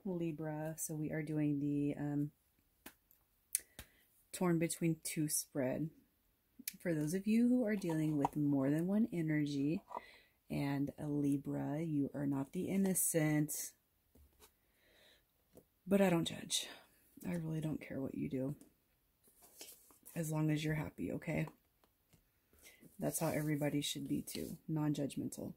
Libra. So we are doing the Torn Between Two spread. For those of you who are dealing with more than one energy and a Libra, you are not the innocent. But I don't judge. I really don't care what you do. As long as you're happy, okay? That's how everybody should be too. Non-judgmental.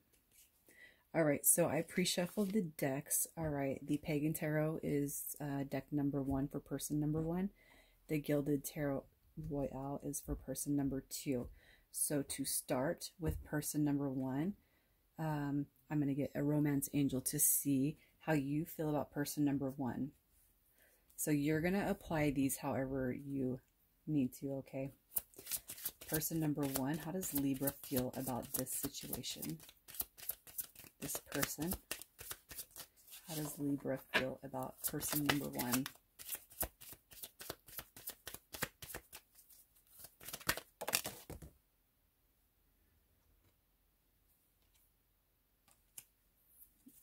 Alright, so I pre-shuffled the decks. Alright, the Pagan Tarot is deck number 1 for person number 1. The Gilded Tarot Royale is for person number 2. So to start with person number 1, I'm going to get a Romance Angel to see how you feel about person number 1. So you're going to apply these however you need to, okay? Person number 1, how does Libra feel about this situation? This person. How does Libra feel about person number 1?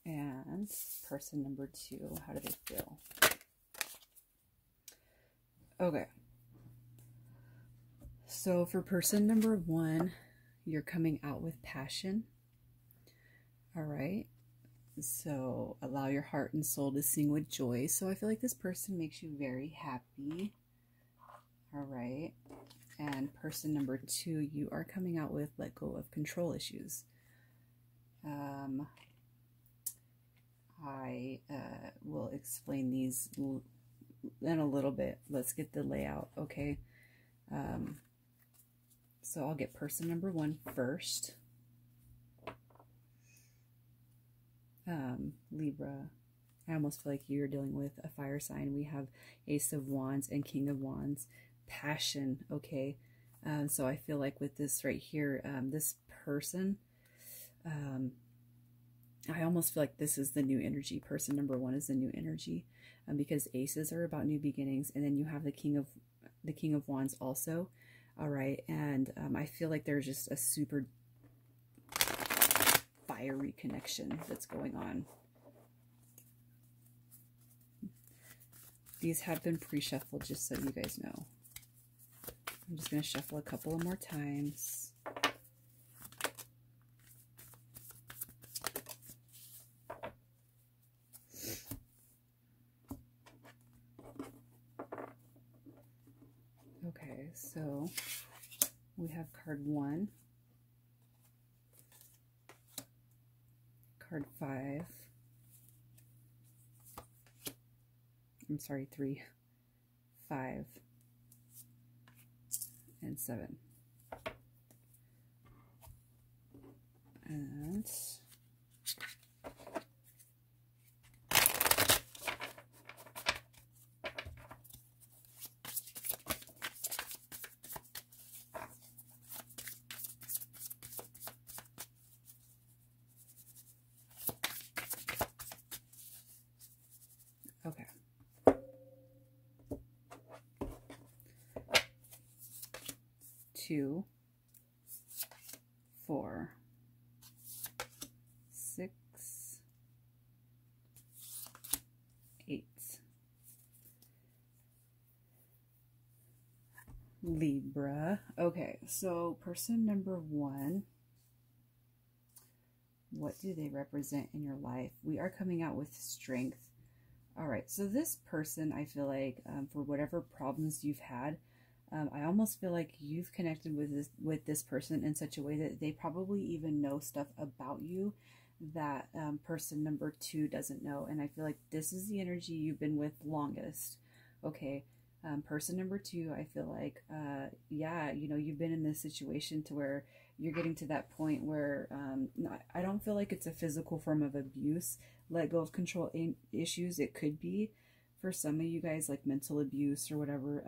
And person number 2, how do they feel? Okay. So for person number 1, you're coming out with passion. All right. So allow your heart and soul to sing with joy. So I feel like this person makes you very happy. All right. And person number 2, you are coming out with let go of control issues. I will explain these in a little bit. Let's get the layout, okay? So I'll get person number 1 first. Libra, I almost feel like you're dealing with a fire sign. We have Ace of Wands and King of Wands. Passion, okay? So I feel like with this right here, this person, I almost feel like this is the new energy. Person number 1 is the new energy, because aces are about new beginnings, and then you have the King of Wands also. All right, and I feel like there's just a super fiery connection that's going on. These have been pre-shuffled, just so you guys know. I'm just going to shuffle a couple of more times. Okay, so we have card 1, card 5, I'm sorry, 3, 5, and 7. And okay. 2, 4, 6, 8. Libra. Okay, so person number 1, what do they represent in your life? We are coming out with strength. All right, so this person, I feel like for whatever problems you've had, I almost feel like you've connected with this person in such a way that they probably even know stuff about you that person number 2 doesn't know. And I feel like this is the energy you've been with longest. Okay, person number 2, I feel like, yeah, you know, you've been in this situation to where you're getting to that point where I don't feel like it's a physical form of abuse. Let go of control issues. It could be for some of you guys, like mental abuse or whatever.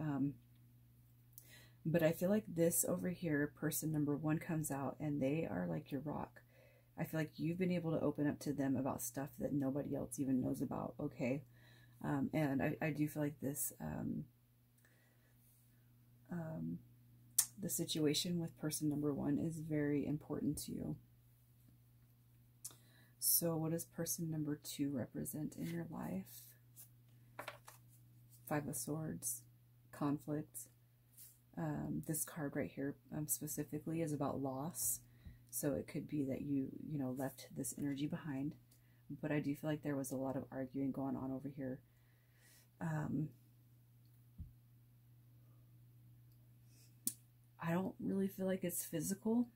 But I feel like this over here, person number 1 comes out and they are like your rock. I feel like you've been able to open up to them about stuff that nobody else even knows about, okay? And I do feel like this, the situation with person number 1 is very important to you. So what does person number 2 represent in your life? Five of Swords, conflict. This card right here specifically is about loss. So it could be that you know, left this energy behind. But I do feel like there was a lot of arguing going on over here. I don't really feel like it's physical.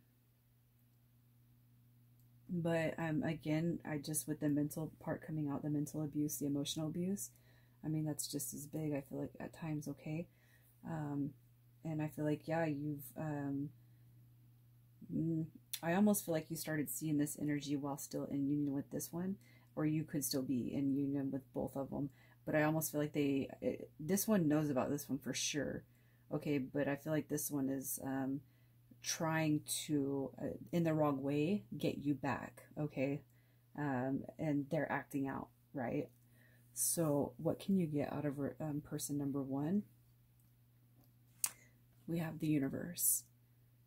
But again, I just, with the mental part coming out, the mental abuse, the emotional abuse, I mean, that's just as big, I feel like, at times, okay? And I feel like, yeah, you've, I almost feel like you started seeing this energy while still in union with this one, or you could still be in union with both of them. But I almost feel like this one knows about this one for sure, okay? But I feel like this one is, trying to, in the wrong way, get you back, okay? And they're acting out, right? So what can you get out of person number one? We have the universe,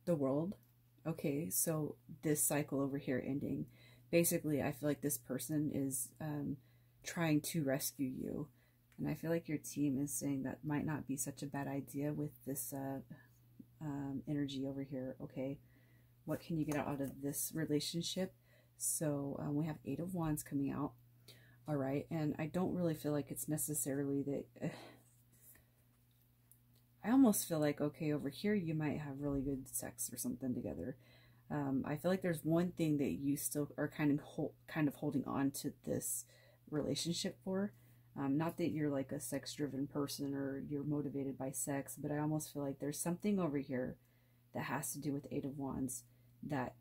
the world. Okay, so this cycle over here ending. Basically, I feel like this person is trying to rescue you. And I feel like your team is saying that might not be such a bad idea with this energy over here, okay? What can you get out of this relationship? So we have Eight of Wands coming out, all right? And I don't really feel like it's necessarily that... I almost feel like, okay, over here you might have really good sex or something together. I feel like there's one thing that you still are kind of holding on to this relationship for. Not that you're like a sex-driven person or you're motivated by sex, but I almost feel like there's something over here that has to do with Eight of Wands that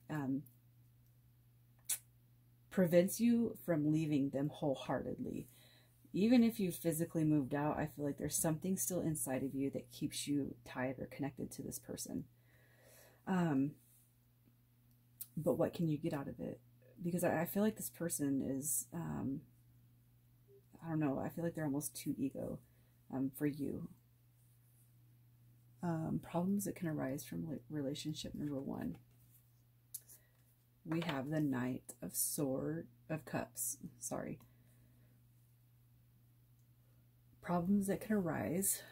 prevents you from leaving them wholeheartedly. Even if you physically moved out, I feel like there's something still inside of you that keeps you tied or connected to this person. But what can you get out of it? Because I feel like this person is... I don't know, I feel like they're almost too ego for you. Problems that can arise from relationship number one. We have the Knight of Cups. Sorry. Problems that can arise.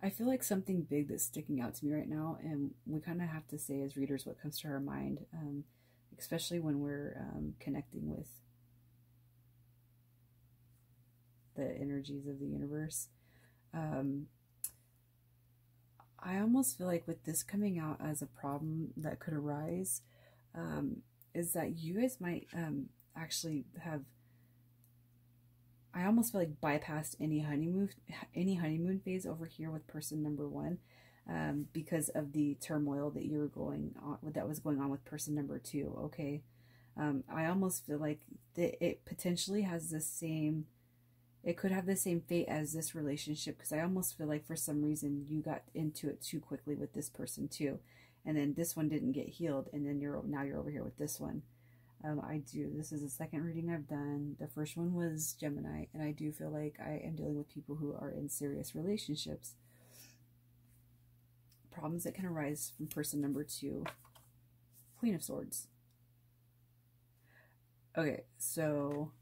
I feel like something big that's sticking out to me right now, and we kind of have to say as readers what comes to our mind, especially when we're connecting with the energies of the universe. I almost feel like with this coming out as a problem that could arise, is that you guys might actually have, I almost feel like bypassed any honeymoon phase over here with person number one, because of the turmoil that you were that was going on with person number two. Okay, I almost feel like it potentially has the same. It could have the same fate as this relationship, because I almost feel like for some reason you got into it too quickly with this person too, and then this one didn't get healed, and then now you're over here with this one. This is the second reading I've done. The first one was Gemini, and I do feel like I am dealing with people who are in serious relationships. Problems that can arise from person number two. Queen of Swords. Okay, so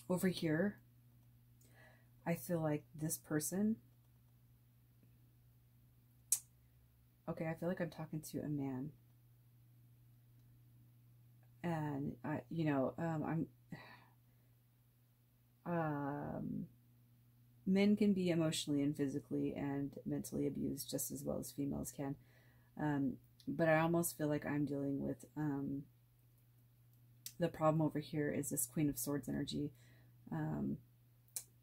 over here, I feel like this person, okay, I feel like I'm talking to a man, and men can be emotionally and physically and mentally abused just as well as females can, but I almost feel like I'm dealing with the problem over here is this Queen of Swords energy.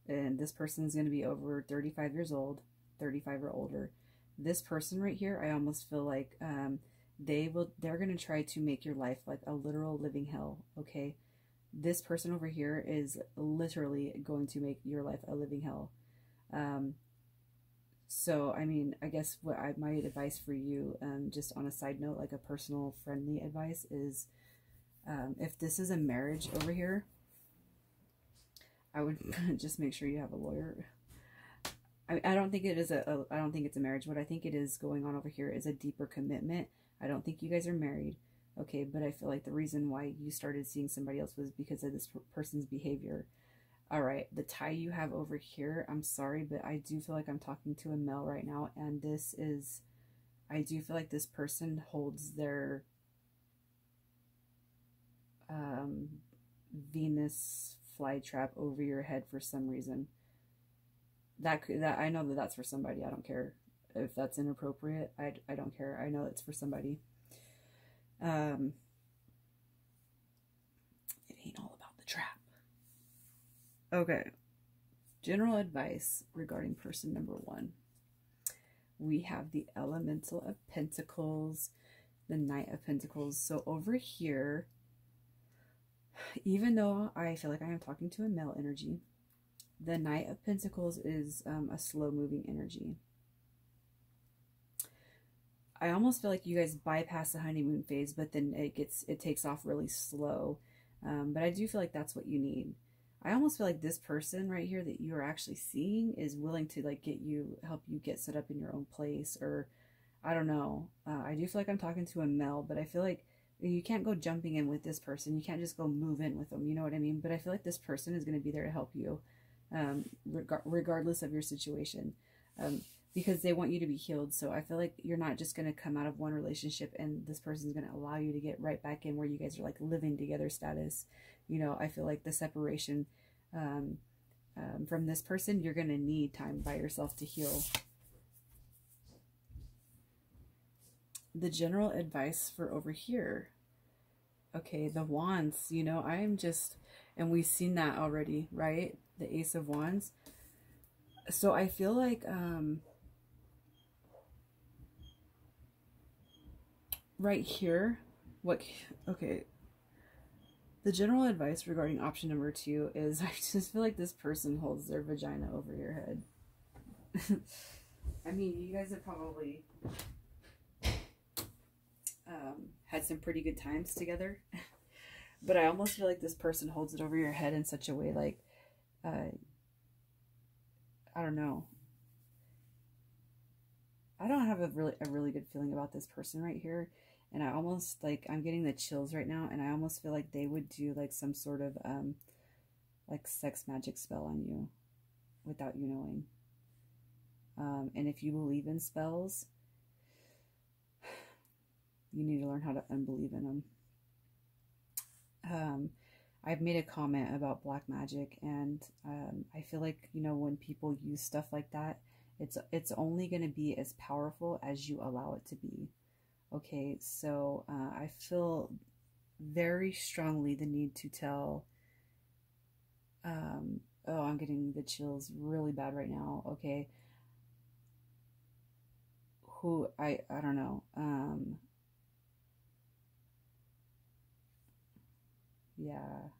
And this person is going to be over 35 years old, 35 or older. This person right here, I almost feel like they're going to try to make your life like a literal living hell, okay? This person over here is literally going to make your life a living hell. So, I mean, I guess my advice for you, just on a side note, like a personal friendly advice is, if this is a marriage over here, I would just make sure you have a lawyer. I don't think it is I don't think it's a marriage. What I think it is going on over here is a deeper commitment. I don't think you guys are married. Okay, but I feel like the reason why you started seeing somebody else was because of this person's behavior. All right, the tie you have over here, I'm sorry, but I do feel like I'm talking to a male right now, and this is, I do feel like this person holds their Venus flytrap over your head for some reason. That I know that that's for somebody. I don't care if that's inappropriate. I don't care. I know it's for somebody. It ain't all about the trap. Okay. General advice regarding person number 1. We have the Elemental of Pentacles, the Knight of Pentacles. So over here, even though I feel like I am talking to a male energy, the Knight of Pentacles is a slow-moving energy. I almost feel like you guys bypass the honeymoon phase, but then it takes off really slow. But I do feel like that's what you need. I almost feel like this person right here that you are actually seeing is willing to like help you get set up in your own place, or I don't know. I do feel like I'm talking to a male, but I feel like you can't go jumping in with this person. You can't just go move in with them. You know what I mean? But I feel like this person is going to be there to help you. Regardless of your situation, because they want you to be healed. So I feel like you're not just going to come out of one relationship and this person's going to allow you to get right back in where you guys are like living together status. You know, I feel like the separation from this person, you're going to need time by yourself to heal. The general advice for over here. Okay, the Wands, you know, I am just, and we've seen that already, right? The Ace of Wands. So I feel like right here, okay, the general advice regarding option number 2 is I just feel like this person holds their vagina over your head. I mean, you guys have probably had some pretty good times together, but I almost feel like this person holds it over your head in such a way like, I don't know. I don't have a really good feeling about this person right here. And I almost like, I'm getting the chills right now. And I almost feel like they would do like some sort of like sex magic spell on you without you knowing. And if you believe in spells, you need to learn how to unbelieve in them. I've made a comment about black magic, and I feel like, you know, when people use stuff like that, it's only going to be as powerful as you allow it to be. Okay, so I feel very strongly the need to tell, oh, I'm getting the chills really bad right now. Okay, who, I don't know, yeah,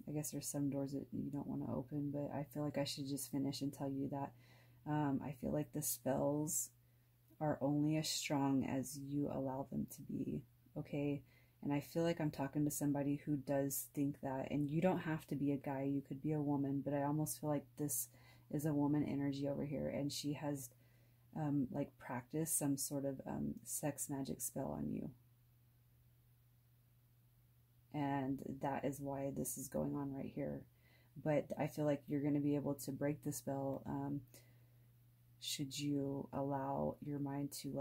I guess there's some doors that you don't want to open, but I feel like I should just finish and tell you that I feel like the spells are only as strong as you allow them to be, okay? And I feel like I'm talking to somebody who does think that, and you don't have to be a guy, you could be a woman, but I almost feel like this is a woman energy over here, and she has like practiced some sort of sex magic spell on you. And that is why this is going on right here. But I feel like you're going to be able to break the spell should you allow your mind to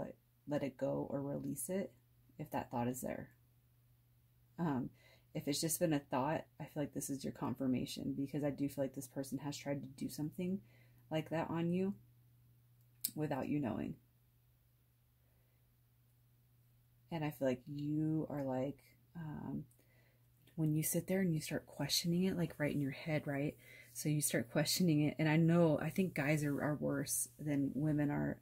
let it go or release it, if that thought is there. If it's just been a thought, I feel like this is your confirmation, because I do feel like this person has tried to do something like that on you without you knowing. And I feel like you are like, when you sit there and you start questioning it, like right in your head, right? So you start questioning it. And I think guys are worse than women are.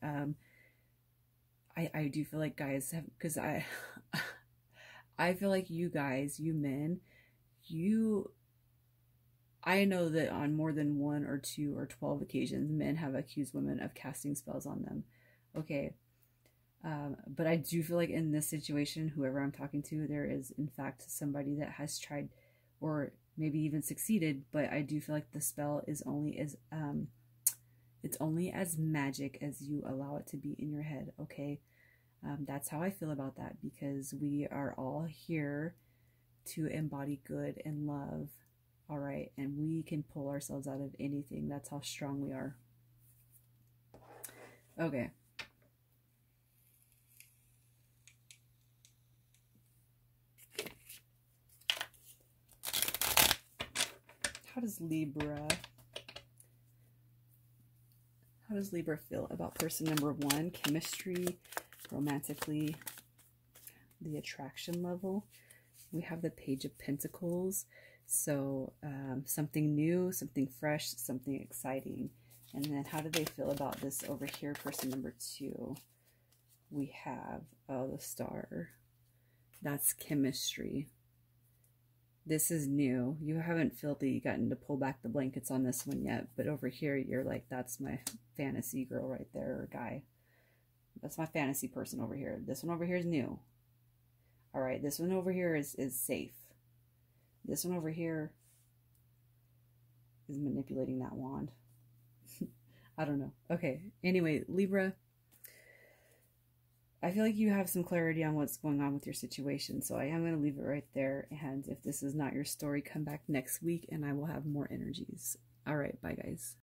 I do feel like guys have, because I feel like you guys, you men, I know that on more than 1 or 2 or 12 occasions, men have accused women of casting spells on them. Okay. But I do feel like in this situation, whoever I'm talking to, there is in fact somebody that has tried or maybe even succeeded, but I do feel like the spell is only as It's only as magic as you allow it to be in your head, okay? That's how I feel about that, because we are all here to embody good and love, all right? And we can pull ourselves out of anything. That's how strong we are. Okay. How does Libra feel about person number 1? Chemistry, romantically, the attraction level. We have the Page of Pentacles. So something new, something fresh, something exciting. And then how do they feel about this over here, person number 2? We have, oh, the Star. That's chemistry. This is new. You haven't gotten to pull back the blankets on this one yet. But over here, you're like, that's my fantasy girl right there, or guy. That's my fantasy person over here. This one over here is new. All right, this one over here is safe. This one over here is manipulating that wand. I don't know. Okay, anyway, Libra, I feel like you have some clarity on what's going on with your situation, so I am going to leave it right there. And if this is not your story, come back next week and I will have more energies. All right, bye guys.